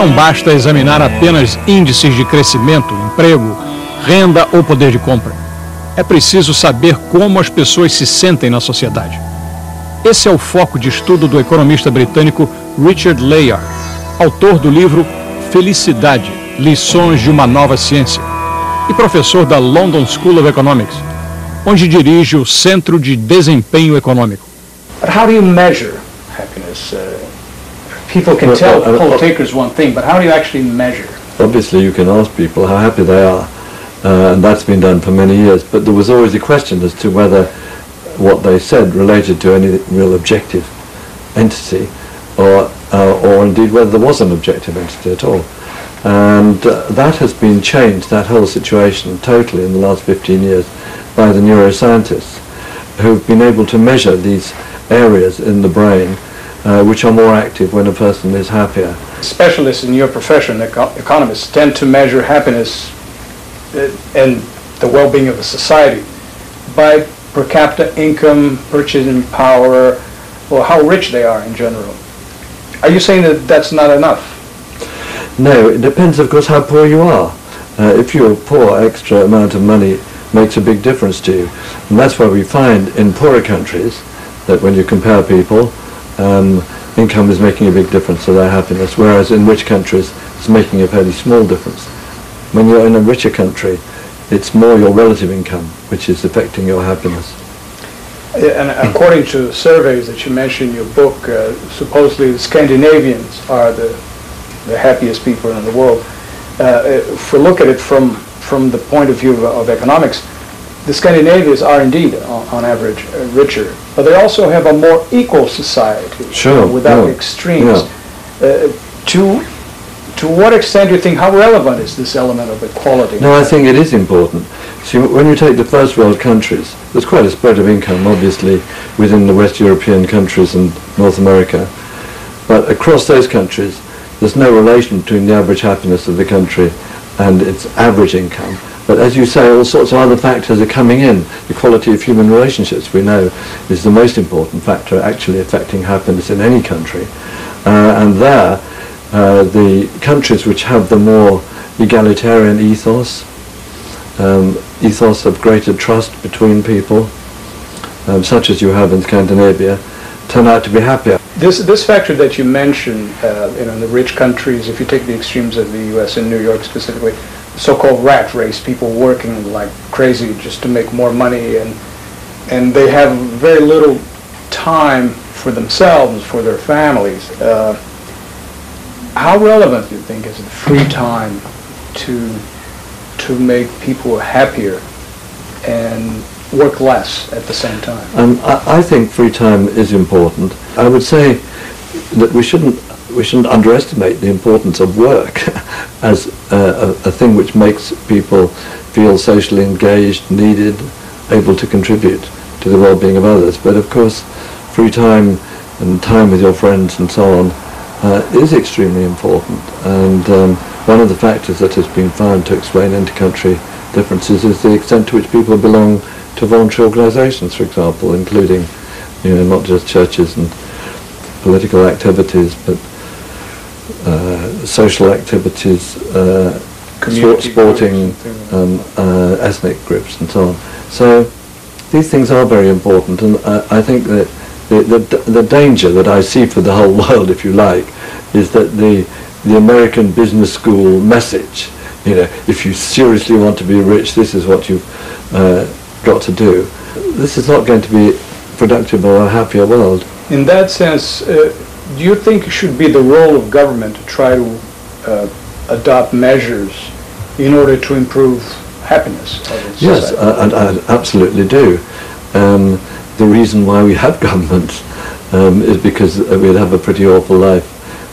Não basta examinar apenas índices de crescimento, emprego, renda ou poder de compra. É preciso saber como as pessoas se sentem na sociedade. Esse é o foco de estudo do economista britânico Richard Layard, autor do livro Felicidade, lições de uma nova ciência, e professor da London School of Economics, onde dirige o Centro de Desempenho Econômico. But how do you measure happiness? People can tell poll takers one thing, but how do you actually measure? Obviously you can ask people how happy they are, and that's been done for many years, but there was always a question as to whether what they said related to any real objective entity, or indeed whether there was an objective entity at all. And that has been changed, that whole situation, totally in the last 15 years by the neuroscientists who've been able to measure these areas in the brain which are more active when a person is happier. Specialists in your profession, economists, tend to measure happiness and the well-being of a society by per capita income, purchasing power, or how rich they are in general. Are you saying that that's not enough? No, it depends, of course, how poor you are. If you're poor, extra amount of money makes a big difference to you. And that's why we find in poorer countries that when you compare people, income is making a big difference to their happiness, whereas in rich countries it's making a fairly small difference. When you're in a richer country, it's more your relative income which is affecting your happiness. And according to surveys that you mentioned in your book, supposedly the Scandinavians are the happiest people in the world. If we look at it from the point of view of economics, the Scandinavians are indeed, on average, richer, but they also have a more equal society, sure, without extremes. Yeah. To what extent do you think, how relevant is this element of equality? No, I think it is important. See, when you take the first world countries, there's quite a spread of income, obviously, within the West European countries and North America, but across those countries, there's no relation between the average happiness of the country and its average income. But as you say, all sorts of other factors are coming in. The quality of human relationships, we know, is the most important factor actually affecting happiness in any country. And there, the countries which have the more egalitarian ethos, ethos of greater trust between people, such as you have in Scandinavia, turn out to be happier. This factor that you mentioned, in the rich countries, if you take the extremes of the U.S. and New York specifically, so-called rat race, people working like crazy just to make more money, and they have very little time for themselves, for their families. How relevant do you think is the free time to make people happier and work less at the same time? I think free time is important. I would say that we shouldn't underestimate the importance of work as a thing which makes people feel socially engaged, needed, able to contribute to the well-being of others. But of course, free time and time with your friends and so on is extremely important. And one of the factors that has been found to explain inter-country differences is the extent to which people belong to voluntary organisations, for example, including, not just churches and political activities, but social activities, sporting, ethnic groups, and so on. So these things are very important, and I think that the danger that I see for the whole world, if you like, is that the American business school message, if you seriously want to be rich, this is what you've got to do. This is not going to be productive of a happier world. In that sense, do you think it should be the role of government to try to adopt measures in order to improve happiness of society? Yes, I absolutely do. The reason why we have governments is because we'd have a pretty awful life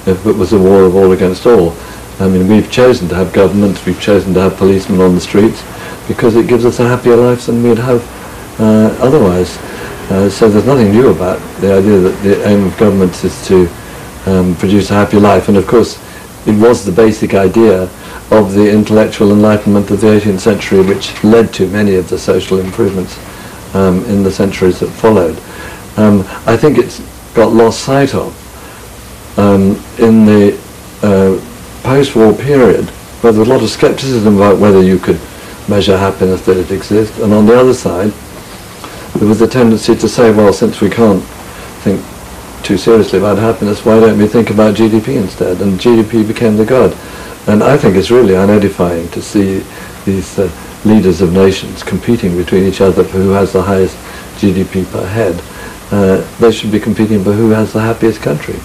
if it was a war of all against all. I mean, we've chosen to have governments, we've chosen to have policemen on the streets because it gives us a happier life than we'd have otherwise. So there's nothing new about the idea that the aim of governments is to produce a happier life. And of course, it was the basic idea of the intellectual enlightenment of the 18th century which led to many of the social improvements in the centuries that followed. I think it's got lost sight of in the post-war period where there was a lot of scepticism about whether you could measure happiness, did it exist, and on the other side there was a tendency to say, well, since we can't think too seriously about happiness, why don't we think about GDP instead? And GDP became the god. And I think it's really unedifying to see these leaders of nations competing between each other for who has the highest GDP per head. They should be competing for who has the happiest country.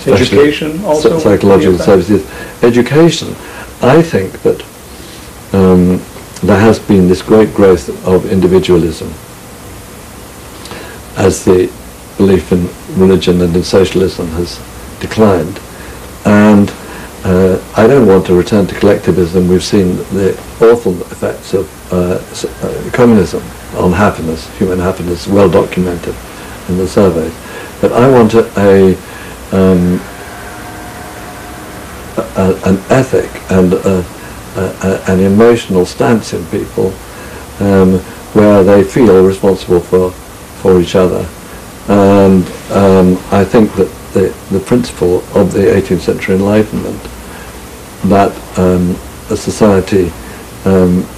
Education also? Psychological services. Education. I think that there has been this great growth of individualism as the belief in religion and in socialism has declined. And I don't want to return to collectivism. We've seen the awful effects of communism on happiness, human happiness, well documented in the surveys. But I want an ethic and an emotional stance in people where they feel responsible for each other. And I think that the principle of the 18th century Enlightenment, that a society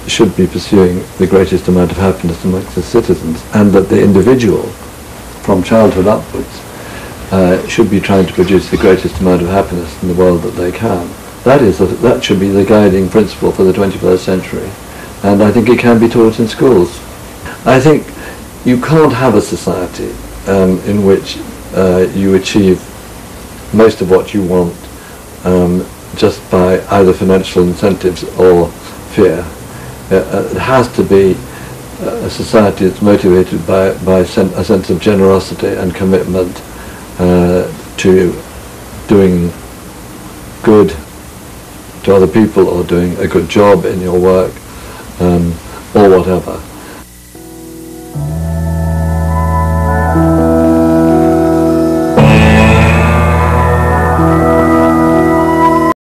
should be pursuing the greatest amount of happiness amongst its citizens, and that the individual, from childhood upwards, should be trying to produce the greatest amount of happiness in the world that they can. That should be the guiding principle for the 21st century, and I think it can be taught in schools. I think you can't have a society in which you achieve most of what you want just by either financial incentives or fear. It has to be a society that's motivated by a sense of generosity and commitment to doing good to other people or doing a good job in your work or whatever.